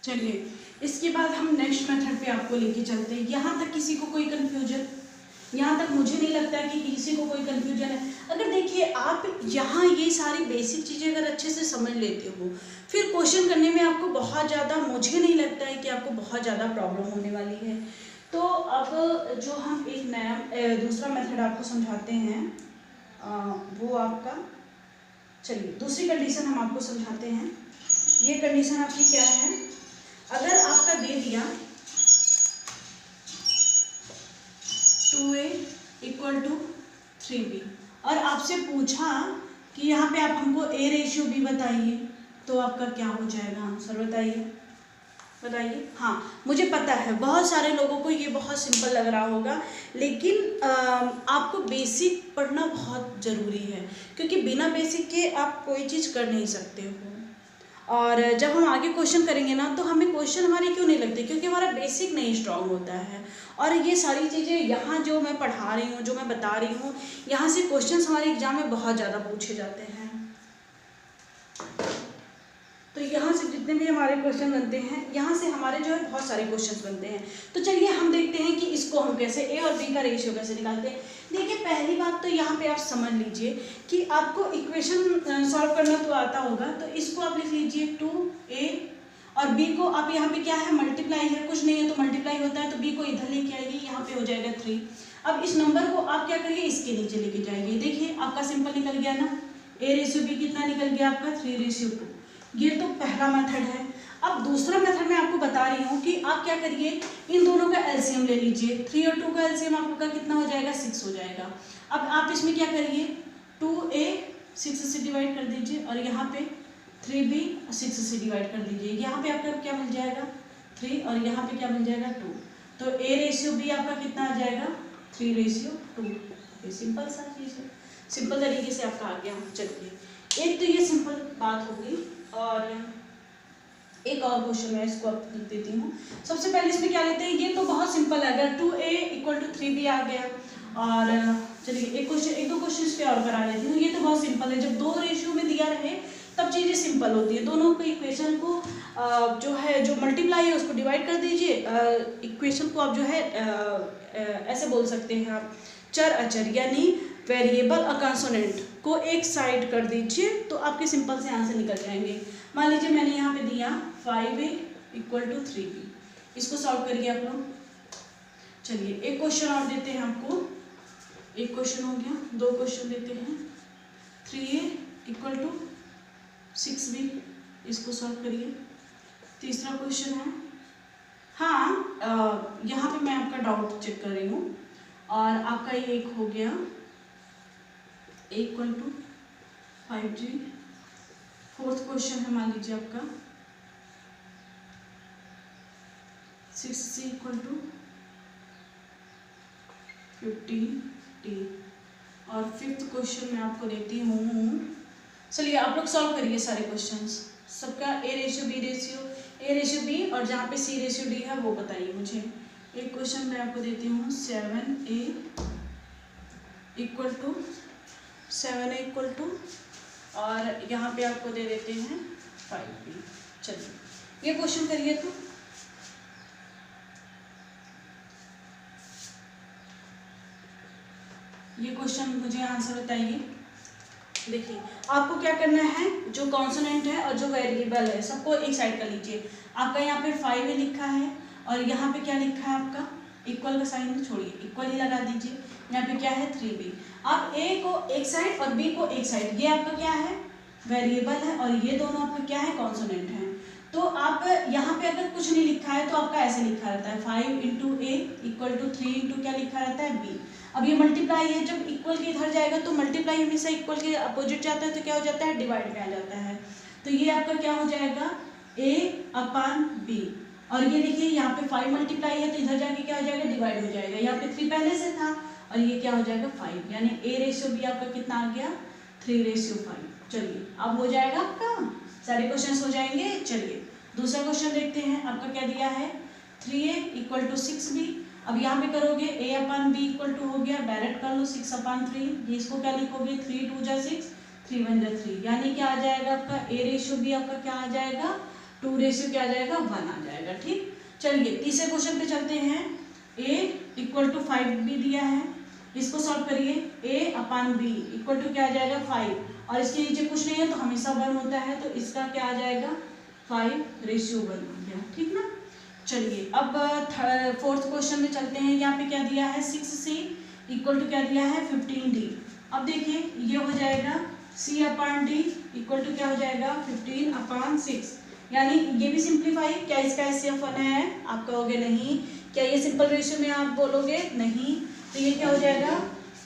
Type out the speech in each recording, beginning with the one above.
चलिए इसके बाद हम नेक्स्ट मेथड पे आपको लेके चलते हैं। यहाँ तक किसी को कोई कंफ्यूजन? यहाँ तक मुझे नहीं लगता है कि किसी को कोई कंफ्यूजन है। अगर देखिए आप यहाँ ये सारी बेसिक चीज़ें अगर अच्छे से समझ लेते हो, फिर क्वेश्चन करने में आपको बहुत ज़्यादा, मुझे नहीं लगता है कि आपको बहुत ज़्यादा प्रॉब्लम होने वाली है। तो अब जो हम एक नया दूसरा मेथड आपको समझाते हैं वो आपका, चलिए दूसरी कंडीशन हम आपको समझाते हैं। ये कंडीशन आपकी क्या है? अगर आपका दे दिया 2a = 3b और आपसे पूछा कि यहाँ पे आप हमको a/b बताइए, तो आपका क्या हो जाएगा आंसर? बताइए। हाँ, मुझे पता है बहुत सारे लोगों को ये बहुत सिंपल लग रहा होगा, लेकिन आपको बेसिक पढ़ना बहुत ज़रूरी है, क्योंकि बिना बेसिक के आप कोई चीज़ कर नहीं सकते हो। और जब हम आगे क्वेश्चन करेंगे ना, तो हमें क्वेश्चन हमारे क्यों नहीं लगते? क्योंकि हमारा बेसिक नहीं स्ट्रांग होता है। और ये सारी चीज़ें यहाँ जो मैं पढ़ा रही हूँ, जो मैं बता रही हूँ, यहाँ से क्वेश्चंस हमारे एग्जाम में बहुत ज़्यादा पूछे जाते हैं। तो यहाँ से जितने भी हमारे क्वेश्चन बनते हैं, यहाँ से हमारे जो है बहुत सारे क्वेश्चंस बनते हैं। तो चलिए हम देखते हैं कि इसको हम कैसे ए और बी का रेशियो कैसे निकालते हैं। देखिए पहली बात तो यहाँ पे आप समझ लीजिए कि आपको इक्वेशन सॉल्व करना तो आता होगा, तो इसको आप लिख लीजिए 2a और b को आप यहाँ पे क्या है, मल्टीप्लाई है, कुछ नहीं है तो मल्टीप्लाई होता है, तो b को इधर लेके आइए, यहाँ पे हो जाएगा 3। अब इस नंबर को आप क्या करिए, इसके नीचे लेके जाइए। देखिए आपका सिंपल निकल गया ना, a/b कितना निकल गया आपका 3/2। ये तो पहला मेथड है। अब दूसरा मेथड मैं आपको बता रही हूँ कि आप क्या करिए, इन दोनों का एलसीएम ले लीजिए। 3 और 2 का एलसीएम आपका कितना हो जाएगा, 6 हो जाएगा। अब आप इसमें क्या करिए, 2a 6 से डिवाइड कर दीजिए और यहाँ पे 3b 6 से डिवाइड कर दीजिए। यहाँ पे आपका क्या मिल जाएगा 3 और यहाँ पे क्या मिल जाएगा 2। तो a/b आपका कितना आ जाएगा 3/2। ये सिंपल सा चीज़ है, सिंपल तरीके से आपका आ गया। चलिए एक तो ये सिंपल बात हो गई, और एक और क्वेश्चन मैं इसको आप लिख देती हूँ। सबसे पहले इसमें क्या लेते हैं, ये तो बहुत सिंपल है, अगर 2a = 3b आ गया। और चलिए एक दो क्वेश्चन इस पे और करा लेती हूँ। ये तो बहुत सिंपल है, जब दो रेशियो में दिया रहे तब चीज़ें सिंपल होती है। दोनों के इक्वेशन को जो है, जो मल्टीप्लाई है उसको डिवाइड कर दीजिए। इक्वेशन को आप जो है ऐसे बोल सकते हैं आप, चर अचर यानी वेरिएबल और कंसोनेंट को एक साइड कर दीजिए, तो आपके सिंपल से आंसर निकल जाएंगे। मान लीजिए मैंने यहाँ पे दिया 5a = 3b, इसको सॉल्व करिए आप लोग। चलिए एक क्वेश्चन और देते हैं आपको, एक क्वेश्चन हो गया, दो क्वेश्चन देते हैं। 3a = 6b, इसको सॉल्व करिए। तीसरा क्वेश्चन है, हाँ यहाँ पे मैं आपका डाउट चेक कर रही हूँ, और आपका ये एक हो गया = 5g। फोर्थ क्वेश्चन है, मान लीजिए आपका 6c = 15t। और फिफ्थ क्वेश्चन मैं आपको देती हूँ, चलिए आप लोग सॉल्व करिए सारे क्वेश्चंस, सबका a/b और जहाँ पे c/d है वो बताइए मुझे। एक क्वेश्चन मैं आपको देती हूँ 7a = और यहाँ पे आपको दे देते हैं 5b। चलिए ये क्वेश्चन करिए। तो ये क्वेश्चन मुझे आंसर बताइए। देखिए आपको क्या करना है, जो कॉन्सोनेंट है और जो वेरिएबल है सबको एक साइड कर लीजिए। आपका यहाँ पे 5a लिखा है और यहाँ पे क्या लिखा है आपका, इक्वल का साइन छोड़िए, इक्वल ही लगा दीजिए। यहाँ पे क्या है 3b। आप a को एक साइड और b को एक साइड, ये आपका क्या है वेरिएबल है और ये दोनों आपका क्या है कॉन्सोनेंट है। तो आप यहाँ पे अगर कुछ नहीं लिखा है तो आपका ऐसे लिखा रहता है 5 × a = 3 × क्या लिखा रहता है b। अब ये मल्टीप्लाई है, जब इक्वल के इधर जाएगा तो मल्टीप्लाई हमेशा इक्वल के अपोजिट जाता है, तो क्या हो जाता है डिवाइड में आ जाता है। तो ये आपका क्या हो जाएगा a/b। और ये देखिए यहाँ पे 5 मल्टीप्लाई है तो इधर जाके क्या हो जाएगा डिवाइड हो जाएगा। यहाँ पे 3 पहले से था और ये क्या हो जाएगा 5, यानी a/b आपका कितना आ गया 3/5। चलिए अब हो जाएगा आपका, सारे क्वेश्चन हो जाएंगे। चलिए दूसरा क्वेश्चन देखते हैं। आपका क्या दिया है 3a = 6b। अब यहाँ पे करोगे a/b = हो गया, डायरेक्ट कर लो 6/3। ये इसको क्या लिखोगे 3 × 2 = 6, 3 × 1 = 3, यानी क्या आ जाएगा आपका a/b आपका क्या आ जाएगा 2 रेशियो क्या आ जाएगा 1 आ जाएगा। ठीक, चलिए तीसरे क्वेश्चन पे चलते हैं। a इक्वल टू 5 भी दिया है, इसको सॉल्व करिए। a upon b equal to क्या आ जाएगा 5 और इसके नीचे कुछ नहीं है तो हमेशा 1 होता है, तो इसका क्या आ जाएगा 5:1 आ गया। ठीक ना, चलिए अब फोर्थ क्वेश्चन में चलते हैं। यहाँ पे क्या दिया है 6c इक्वल टू क्या दिया है 15d। अब देखिए ये हो जाएगा c upon d equal to क्या हो जाएगा 15/6, यानी ये भी सिंप्लीफाई। क्या इसका HCF1 है? आप कहोगे नहीं। क्या ये सिंपल रेशियो में आप बोलोगे नहीं, तो ये क्या हो जाएगा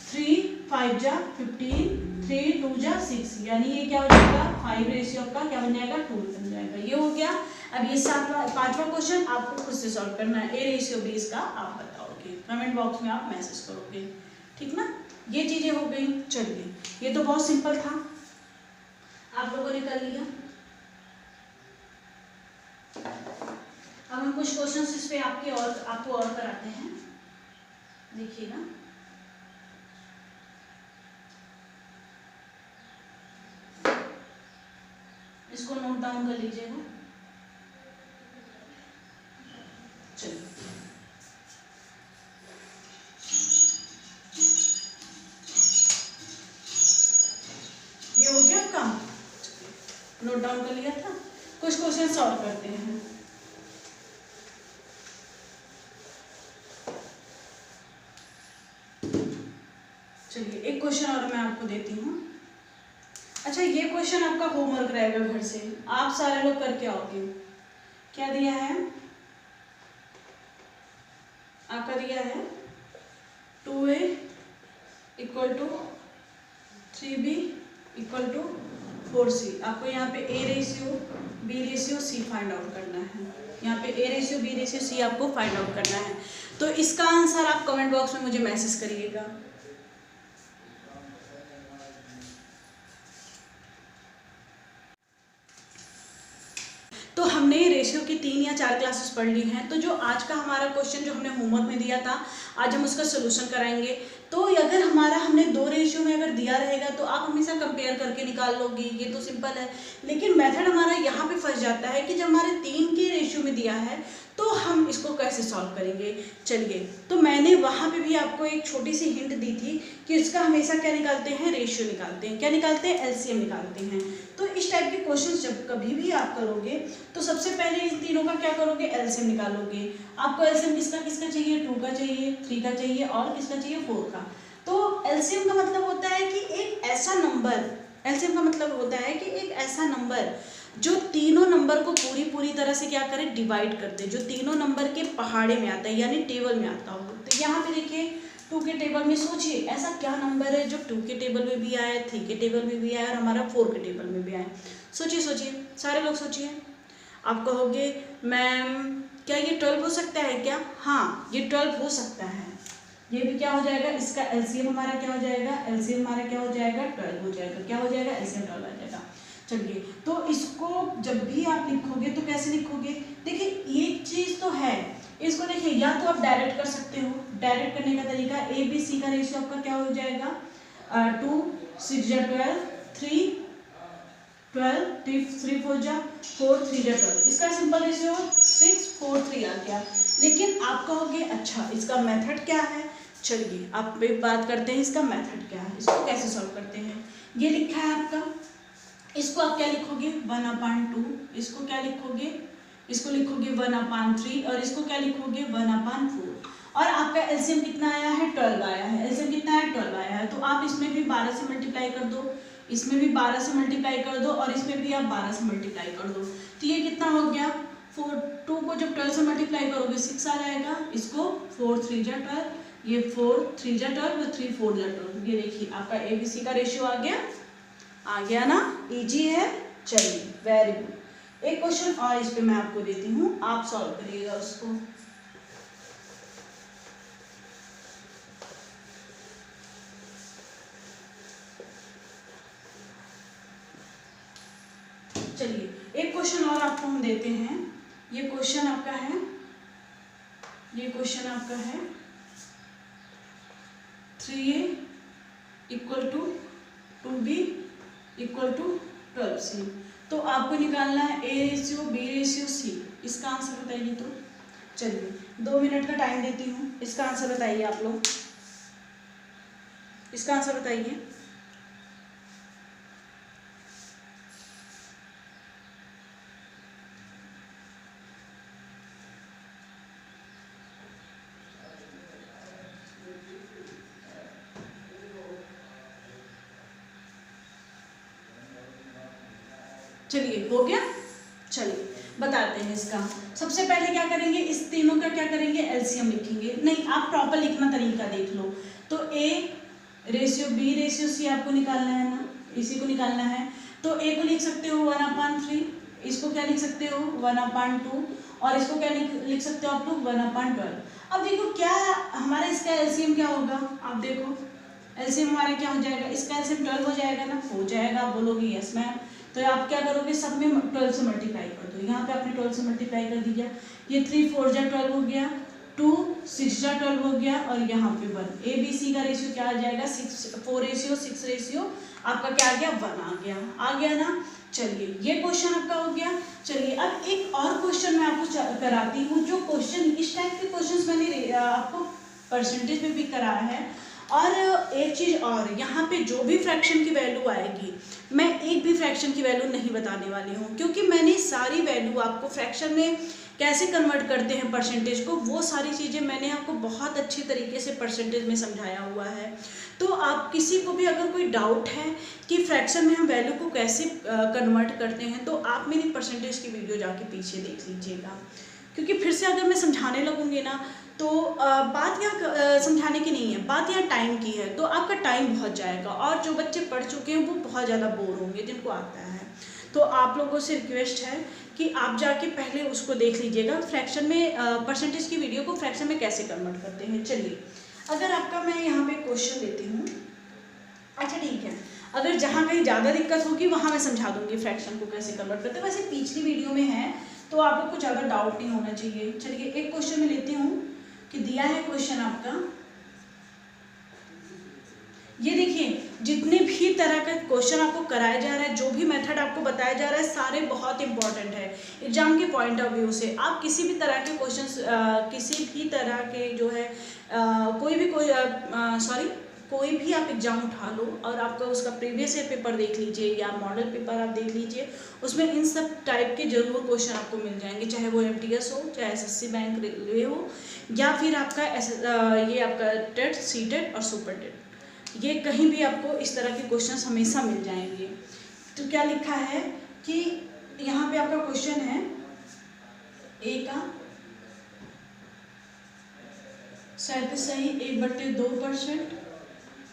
3 5 जा 15 3 2 जा 6, यानी ये क्या हो जाएगा 5 रेशियो का क्या बन जाएगा 2 बन जाएगा। ये हो गया। अब ये पांचवा क्वेश्चन आपको खुद से सॉल्व करना है। a रेशियो b इसका आप बताओगे, कमेंट बॉक्स में आप मैसेज करोगे। ठीक ना, ये चीजें हो गई। चलिए ये तो बहुत सिंपल था, आप लोगों ने कर लिया। अब हम कुछ क्वेश्चंस इस पे आपको और कराते हैं, देखिए ना। इसको नोट डाउन कर लीजिएगा। चलिए ये हो गया काम, नोट डाउन कर लिया था। कुछ क्वेश्चन सॉल्व करते हैं। चलिए एक क्वेश्चन और मैं आपको देती हूँ। अच्छा, ये क्वेश्चन आपका होमवर्क रहेगा घर से, आप सारे लोग करके आओगे। क्या दिया है आपका? दिया है 2a equal to 3b equal to 4c। आपको यहाँ पे a ratio b ratio c find out करना है। यहाँ पे a ratio b ratio c आपको फाइंड आउट करना है। तो इसका आंसर आप कमेंट बॉक्स में मुझे मैसेज करिएगा। तो हमने रेशियो की 3 या 4 क्लासेस पढ़ ली हैं। तो जो आज का हमारा क्वेश्चन जो हमने होमवर्क में दिया था, आज हम उसका सोल्यूशन कराएंगे। तो अगर हमने 2 रेशियो में अगर दिया रहेगा तो आप हमेशा कंपेयर करके निकाल लोगे, ये तो सिंपल है। लेकिन मेथड हमारा यहाँ पे फंस जाता है कि जब हमारे 3 के रेशियो में दिया है तो हम इसको कैसे सॉल्व करेंगे। चलिए, तो मैंने वहाँ पे भी आपको एक छोटी सी हिंट दी थी कि इसका हमेशा क्या निकालते हैं, रेशियो निकालते हैं। क्या निकालते हैं? एलसीएम निकालते हैं। तो इस टाइप के क्वेश्चन जब कभी भी आप करोगे तो सबसे पहले इन तीनों का क्या करोगे, एलसीएम निकालोगे। आपको एलसीएम किसका किसका चाहिए, 2 का चाहिए, 3 का चाहिए और किसका चाहिए, 4 का। तो एलसीएम का मतलब होता है कि एक ऐसा नंबर, एलसीएम का मतलब होता है कि एक ऐसा नंबर जो तीनों नंबर को पूरी तरह से क्या करे, डिवाइड कर दे, जो तीनों नंबर के पहाड़े में आता है यानी टेबल में आता हो। तो यहाँ पे देखिए 2 के टेबल में सोचिए ऐसा क्या नंबर है जो 2 के टेबल में भी आया, 3 के टेबल में भी आया और हमारा 4 के टेबल में भी आया। सोचिए सोचिए, सारे लोग सोचिए। आप कहोगे मैम क्या ये 12 हो सकता है क्या? हाँ, ये 12 हो सकता है। ये भी क्या हो जाएगा, इसका एलसीएम हमारा क्या हो जाएगा, एलसीएम हमारा क्या हो जाएगा, 12 हो जाएगा। क्या हो जाएगा, एलसीएम 12 आ जाएगा। चलिए, तो इसको जब भी आप लिखोगे तो कैसे लिखोगे, देखिए एक चीज तो है, इसको देखिए या तो आप डायरेक्ट कर सकते हो। डायरेक्ट करने का तरीका, ए बी सी का रेशियो आपका क्या हो जाएगा 2 6 जा 12 3 12 3 4 जा 4 3 जा 12। इसका सिंपल रेशियो 6 4 3 आ गया। लेकिन आप कहोगे अच्छा इसका मेथड क्या है। चलिए आप बात करते हैं इसका मेथड क्या है, इसको कैसे सॉल्व करते हैं। ये लिखा है आपका, इसको आप क्या लिखोगे 1/2, इसको क्या लिखोगे, इसको लिखोगे 1/3 और इसको क्या लिखोगे 1/4। और आपका एलसीएम कितना आया है, 12 आया है। एलसीएम कितना है, 12 आया है। तो आप इसमें भी 12 से मल्टीप्लाई कर दो, इसमें भी 12 से मल्टीप्लाई कर दो और इसमें भी आप 12 से मल्टीप्लाई कर दो। तो ये कितना हो गया 2 को जब 12 से मल्टीप्लाई करोगे 6 आ जाएगा। इसको 4 3 जा 12, ये 4 3 जा 12, 3 4 जा 12। ये देखिए आपका एबीसी का रेशियो आ गया ना, इजी है। चलिए वेरी गुड। एक क्वेश्चन और इस पे मैं आपको देती हूँ, आप सॉल्व करिएगा उसको। चलिए एक क्वेश्चन और आपको हम देते हैं। ये क्वेश्चन आपका है, ये क्वेश्चन आपका है 3a equal to 2b equal to 12c। तो आपको निकालना है A ratio B ratio C। इसका आंसर बताइए। तो चलिए 2 मिनट का टाइम देती हूँ, इसका आंसर बताइए आप लोग, इसका आंसर बताइए। चलिए हो गया। चलिए बताते हैं इसका। सबसे पहले क्या करेंगे, इस तीनों का क्या करेंगे, एलसीएम लिखेंगे। नहीं, आप प्रॉपर लिखना तरीका देख लो। तो A ratio B ratio C आपको निकालना है ना, इसी को निकालना है। तो A को लिख सकते हो 1/3, इसको क्या लिख सकते हो 1/2, और इसको क्या लिख सकते हो आप लोग 1/12। अब देखो क्या हमारा इसका एलसीएम क्या होगा, आप देखो एलसीएम हमारा क्या हो जाएगा, इसका एलसीएम 12 हो जाएगा ना, हो जाएगा। आप बोलोगे यस मैम। तो आप क्या करोगे, सब में 12 से मल्टीप्लाई कर दो। यहाँ पे आपने 12 से मल्टीप्लाई कर दिया, ये 3 4 जा 12 हो गया, 2 6 जा 12 हो गया, और यहाँ पे 1। ए बी सी का रेशियो क्या आ जाएगा, 4 रेशियो 6 रेशियो आपका क्या आ गया, 1 आ गया ना। चलिए ये क्वेश्चन आपका हो गया। चलिए अब एक और क्वेश्चन मैं आपको कराती हूँ। जो क्वेश्चन इस टाइप के क्वेश्चन मैंने आपको परसेंटेज में भी कराया है। और एक चीज़ और, यहाँ पे जो भी फ्रैक्शन की वैल्यू आएगी, मैं एक भी फ्रैक्शन की वैल्यू नहीं बताने वाली हूँ, क्योंकि मैंने सारी वैल्यू आपको फ्रैक्शन में कैसे कन्वर्ट करते हैं परसेंटेज को, वो सारी चीज़ें मैंने आपको बहुत अच्छी तरीके से परसेंटेज में समझाया हुआ है। तो आप किसी को भी अगर कोई डाउट है कि फ्रैक्शन में हम वैल्यू को कैसे कन्वर्ट करते हैं, तो आप मेरी परसेंटेज की वीडियो जाके पीछे देख लीजिएगा। क्योंकि फिर से अगर मैं समझाने लगूंगी ना, तो बात यहाँ समझाने की नहीं है, बात यहाँ टाइम की है। तो आपका टाइम बहुत जाएगा, और जो बच्चे पढ़ चुके हैं वो बहुत ज़्यादा बोर होंगे जिनको आता है। तो आप लोगों से रिक्वेस्ट है कि आप जाके पहले उसको देख लीजिएगा, फ्रैक्शन में परसेंटेज की वीडियो को फ्रैक्शन में कैसे कन्वर्ट करते हैं। चलिए अगर आपका मैं यहाँ पे क्वेश्चन लेती हूँ, अच्छा ठीक है, अगर जहाँ कहीं ज़्यादा दिक्कत होगी वहाँ मैं समझा दूँगी फ्रैक्शन को कैसे कन्वर्ट करते हैं। वैसे पिछली वीडियो में है, तो आप लोग को ज़्यादा डाउट नहीं होना चाहिए। चलिए एक क्वेश्चन मैं लेती हूँ कि दिया है क्वेश्चन आपका, ये देखिए जितने भी तरह का क्वेश्चन आपको कराया जा रहा है, जो भी मेथड आपको बताया जा रहा है, सारे बहुत इंपॉर्टेंट है एग्जाम के पॉइंट ऑफ व्यू से। आप किसी भी तरह के क्वेश्चंस किसी भी तरह के जो है कोई भी आप एग्जाम उठा लो और आपका उसका प्रीवियस ईयर पेपर देख लीजिए या मॉडल पेपर आप देख लीजिए, उसमें इन सब टाइप के जरूर क्वेश्चन आपको मिल जाएंगे, चाहे वो MTS हो, चाहे SSC बैंक रेलवे हो, या फिर आपका ये आपका टेट, CTET और सुपर टेट, ये कहीं भी आपको इस तरह के क्वेश्चंस हमेशा मिल जाएंगे। तो क्या लिखा है कि यहाँ पे आपका क्वेश्चन है A का 1/2%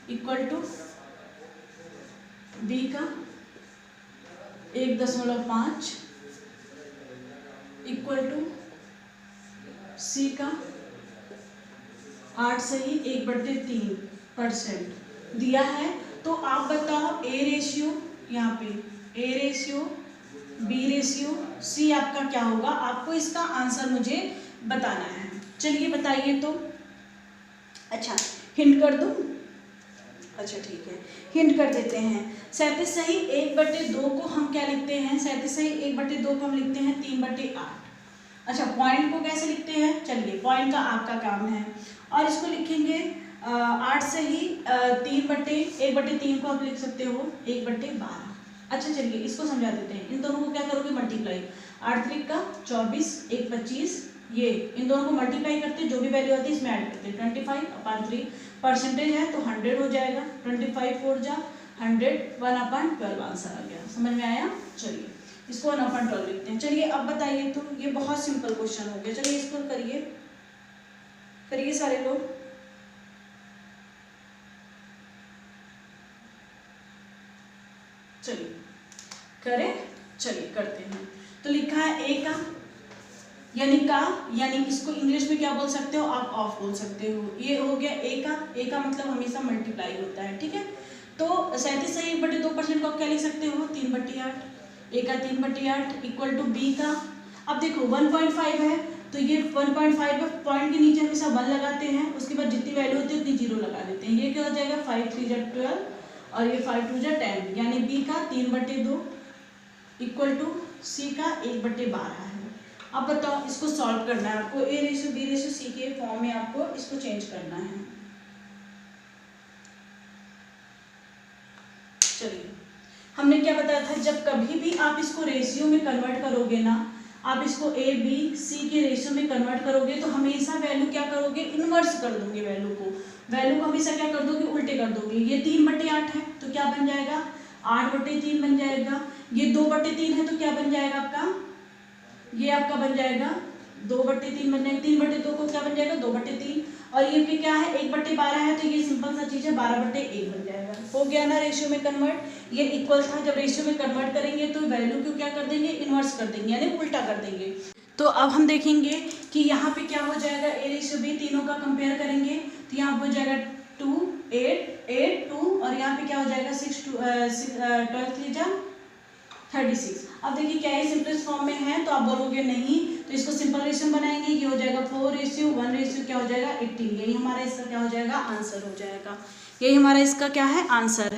इक्वल टू B का 1.5 इक्वल टू C का 8/3% दिया है। तो आप बताओ A रेशियो, यहाँ पे A ratio, B ratio, C आपका क्या होगा, आपको इसका आंसर मुझे बताना है। चलिए बताइए। तो अच्छा हिंट कर दूँ, अच्छा ठीक है हिंट कर देते हैं। 37/2 को हम क्या लिखते हैं, 37/2 को हम लिखते हैं 3/8। अच्छा पॉइंट को कैसे लिखते हैं, चलिए पॉइंट का आपका काम है, और इसको लिखेंगे 8 से ही 1/3 को आप लिख सकते हो 1/12। अच्छा चलिए इसको समझा देते हैं। इन दोनों को क्या करोगे, मल्टीप्लाई, 8 3 का 24, 1 25, ये इन दोनों को मल्टीप्लाई करते हैं, जो भी वैल्यू आती है इसमें ऐड करते हैं, 25/3 परसेंटेज है तो 100 हो जाएगा, 25 4 जा 100, 1/12 आंसर आ गया। समझ में आया। चलिए इसको 1/12 लिखते हैं। चलिए अब बताइए। तो ये बहुत सिंपल क्वेश्चन हो गया। चलिए इसको करिए सारे लोग। चलिए करें, चलिए करते हैं। तो लिखा है A का यानी इसको इंग्लिश में क्या बोल सकते हो आप, ऑफ बोल सकते हो। ये हो गया A का मतलब हमेशा मल्टीप्लाई होता है, ठीक है। तो 37/2% को आप क्या लिख सकते हो 3/8, A का 3/8 इक्वल टू B का, अब देखो 1.5 है तो ये 1.5 है, पॉइंट के नीचे हमेशा 1 लगाते हैं, उसके बाद जितनी वैल्यू होती है उतनी 0 लगा देते हैं। ये क्या हो जाएगा 5 3 जा 12 और ये 5 2 जा 10, यानी B का 3/2 इक्वल टू सी का 1/12 है। अब बताओ इसको सॉल्व करना है आपको, a ratio b ratio c के फॉर्म में आपको इसको चेंज करना है। चलिए, हमने क्या बताया था, जब कभी भी आप इसको रेशियो में कन्वर्ट करोगे ना, आप इसको ए बी सी के रेशियो में कन्वर्ट करोगे तो हमेशा वैल्यू क्या करोगे, इन्वर्स कर दोगे वैल्यू को हमेशा क्या कर दोगे, उल्टे कर दोगे। ये 3/8 है तो क्या बन जाएगा, 8/3 बन जाएगा। ये 2/3 है तो क्या बन जाएगा आपका, ये आपका बन जाएगा 2/3 बन जाएगा। 3/2 को क्या बन जाएगा, 2/3। और ये भी क्या है, 1/12 है तो ये सिंपल सा चीज है, 12/1 बन जाएगा। हो गया ना रेशियो में कन्वर्ट। ये इक्वल था, जब रेशियो में कन्वर्ट करेंगे तो वैल्यू को क्या कर देंगे, इन्वर्स कर देंगे यानी उल्टा कर देंगे। तो अब हम देखेंगे कि यहाँ पे क्या हो जाएगा, ए रेशियो बी, तीनों का कंपेयर करेंगे तो यहाँ हो जाएगा 2 8 8 2 और यहाँ पे क्या हो जाएगा 6 12 3 36। अब देखिए क्या ये सिंपलेस्ट फॉर्म में है तो आप बोलोगे नहीं, तो इसको सिंपल रेशियो बनाएंगे, ये हो जाएगा 4:1 क्या हो जाएगा 18। यही हमारा इसका क्या हो जाएगा, आंसर हो जाएगा। यही हमारा इसका क्या है, आंसर है।